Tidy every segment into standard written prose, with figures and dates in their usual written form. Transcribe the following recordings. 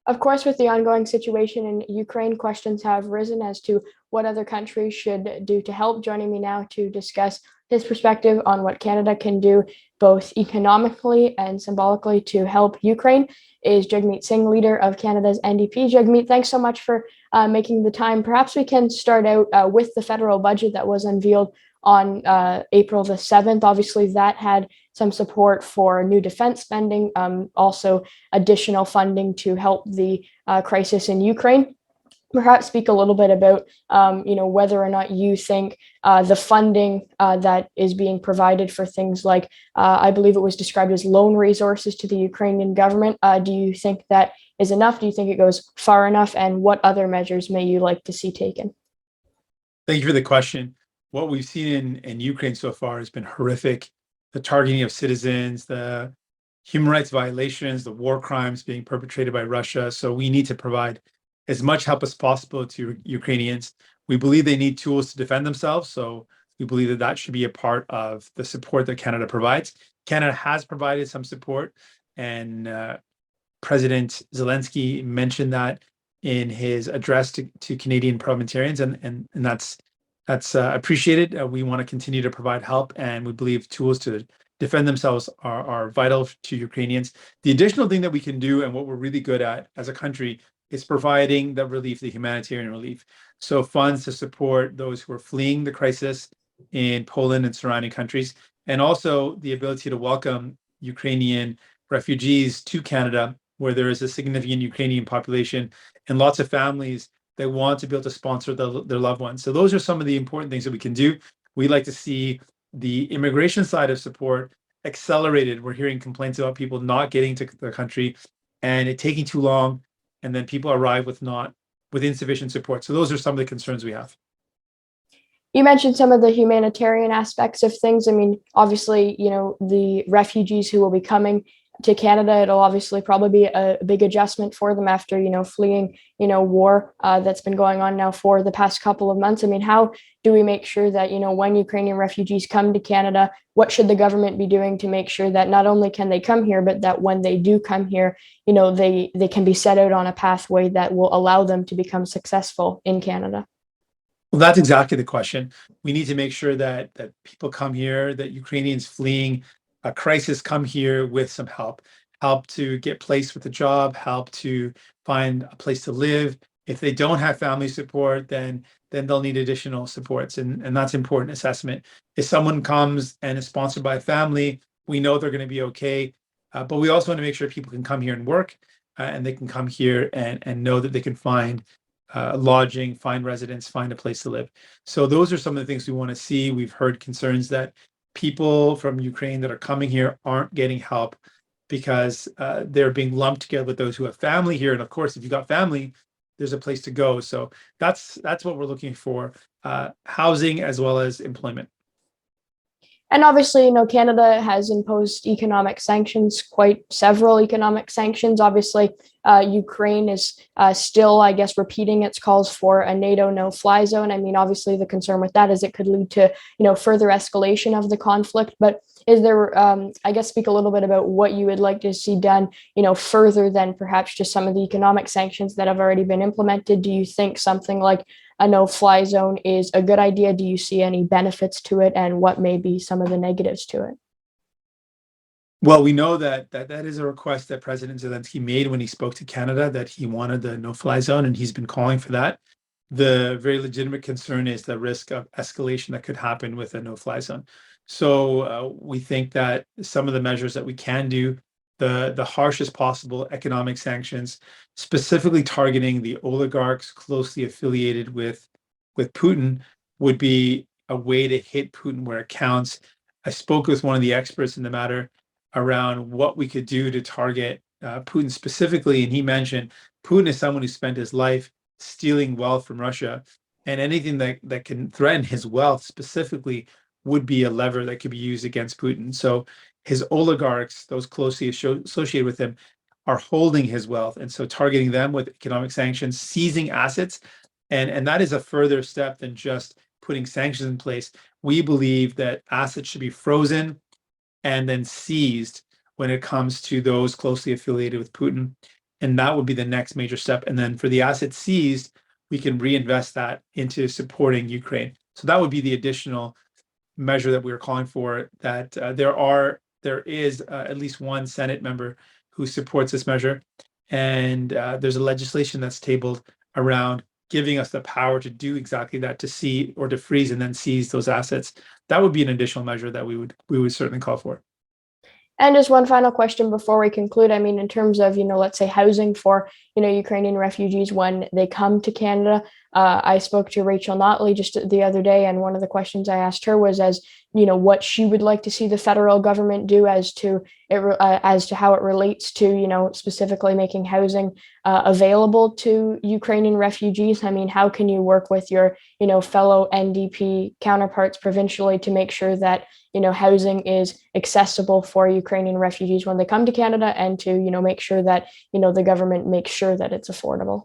Of course, with the ongoing situation in Ukraine, questions have risen as to what other countries should do to help. Joining me now to discuss his perspective on what Canada can do, both economically and symbolically, to help Ukraine is Jagmeet Singh, leader of Canada's NDP. Jagmeet, thanks so much for making the time. Perhaps we can start out with the federal budget that was unveiled on April the 7th. Obviously, that had some support for new defense spending, also additional funding to help the crisis in Ukraine. Perhaps speak a little bit about, whether or not you think the funding that is being provided for things like, I believe it was described as loan resources to the Ukrainian government. Do you think that is enough? Do you think it goes far enough? And what other measures may you like to see taken? Thank you for the question. What we've seen in Ukraine so far has been horrific. The targeting of citizens, the human rights violations, the war crimes being perpetrated by Russia. So we need to provide as much help as possible to Ukrainians. We believe they need tools to defend themselves. So we believe that that should be a part of the support that Canada provides. Canada has provided some support, and President Zelensky mentioned that in his address to Canadian parliamentarians, and that's appreciated. We want to continue to provide help, and we believe tools to defend themselves are vital to Ukrainians. The additional thing that we can do, and what we're really good at as a country, is providing the relief, the humanitarian relief. So funds to support those who are fleeing the crisis in Poland and surrounding countries, and also the ability to welcome Ukrainian refugees to Canada, where there is a significant Ukrainian population and lots of families that want to be able to sponsor their loved ones. So those are some of the important things that we can do. We'd like to see the immigration side of support accelerated. We're hearing complaints about people not getting to the country and it taking too long, and then people arrive with insufficient support. So those are some of the concerns we have. You mentioned some of the humanitarian aspects of things. I mean, obviously, the refugees who will be coming to Canada, it'll obviously probably be a big adjustment for them after, fleeing, war that's been going on now for the past couple of months. I mean, how do we make sure that, when Ukrainian refugees come to Canada, what should the government be doing to make sure that not only can they come here, but that when they do come here, they can be set out on a pathway that will allow them to become successful in Canada? Well, that's exactly the question. We need to make sure that people come here, that Ukrainians fleeing a crisis come here with some help to get placed with a job, help to find a place to live. If they don't have family support, then they'll need additional supports, and that's important assessment. If someone comes and is sponsored by a family, we know they're going to be okay, but we also want to make sure people can come here and work, and they can come here and know that they can find lodging, find residence, find a place to live. So those are some of the things we want to see. We've heard concerns that people from Ukraine that are coming here aren't getting help because they're being lumped together with those who have family here. And of course, if you've got family, there's a place to go. So that's what we're looking for, housing as well as employment. And obviously, Canada has imposed economic sanctions, quite several economic sanctions. Obviously, Ukraine is still, I guess, repeating its calls for a NATO no-fly zone. I mean, obviously, the concern with that is it could lead to, further escalation of the conflict. But is there, I guess, speak a little bit about what you would like to see done, further than perhaps just some of the economic sanctions that have already been implemented? Do you think something like a no-fly zone is a good idea? Do you see any benefits to it, and what may be some of the negatives to it? Well, we know that is a request that President Zelensky made when he spoke to Canada, that he wanted the no-fly zone, and he's been calling for that. The very legitimate concern is the risk of escalation that could happen with a no-fly zone. So we think that some of the measures that we can do, the harshest possible economic sanctions, specifically targeting the oligarchs closely affiliated with Putin, would be a way to hit Putin where it counts. I spoke with one of the experts in the matter around what we could do to target Putin specifically, and he mentioned Putin is someone who spent his life stealing wealth from Russia, and anything that can threaten his wealth specifically would be a lever that could be used against Putin. So his oligarchs, those closely associated with him, are holding his wealth, and so targeting them with economic sanctions, seizing assets, and that is a further step than just putting sanctions in place. We believe that assets should be frozen and then seized when it comes to those closely affiliated with Putin. And that would be the next major step. And then for the assets seized, we can reinvest that into supporting Ukraine. So that would be the additional measure that we are calling for, that there is at least one Senate member who supports this measure. And there's a legislation that's tabled around giving us the power to do exactly that, to see or to freeze and then seize those assets. That would be an additional measure that we would certainly call for. And just one final question before we conclude. I mean, in terms of, let's say housing for, Ukrainian refugees when they come to Canada. I spoke to Rachel Notley just the other day, and one of the questions I asked her was what she would like to see the federal government do as to how it relates to, specifically making housing available to Ukrainian refugees. I mean, how can you work with your, fellow NDP counterparts provincially to make sure that housing is accessible for Ukrainian refugees when they come to Canada, and to, make sure that, the government makes sure that it's affordable?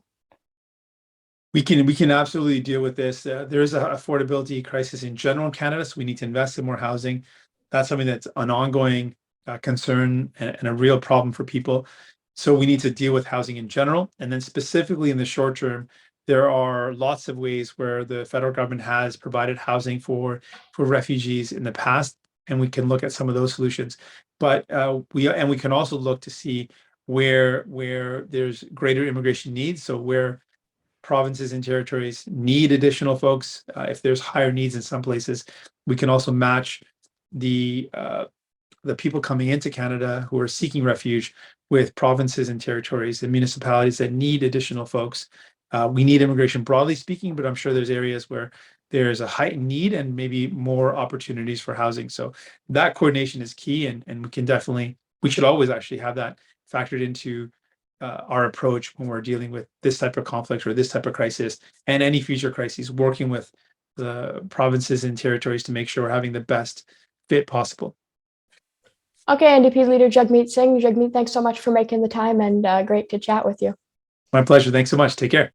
We can absolutely deal with this. There is an affordability crisis in general in Canada, so we need to invest in more housing. That's something that's an ongoing concern and a real problem for people. So we need to deal with housing in general. And then specifically in the short term, there are lots of ways where the federal government has provided housing for refugees in the past, and we can look at some of those solutions. But we can also look to see where there's greater immigration needs. So where provinces and territories need additional folks, if there's higher needs in some places, we can also match the people coming into Canada who are seeking refuge with provinces and territories and municipalities that need additional folks. We need immigration broadly speaking, but I'm sure there's areas where there's a heightened need and maybe more opportunities for housing. So that coordination is key, and we should always actually have that factored into our approach when we're dealing with this type of conflict or this type of crisis and any future crises, working with the provinces and territories to make sure we're having the best fit possible. Okay, NDP Leader Jagmeet Singh. Jagmeet, thanks so much for making the time, and great to chat with you. My pleasure. Thanks so much. Take care.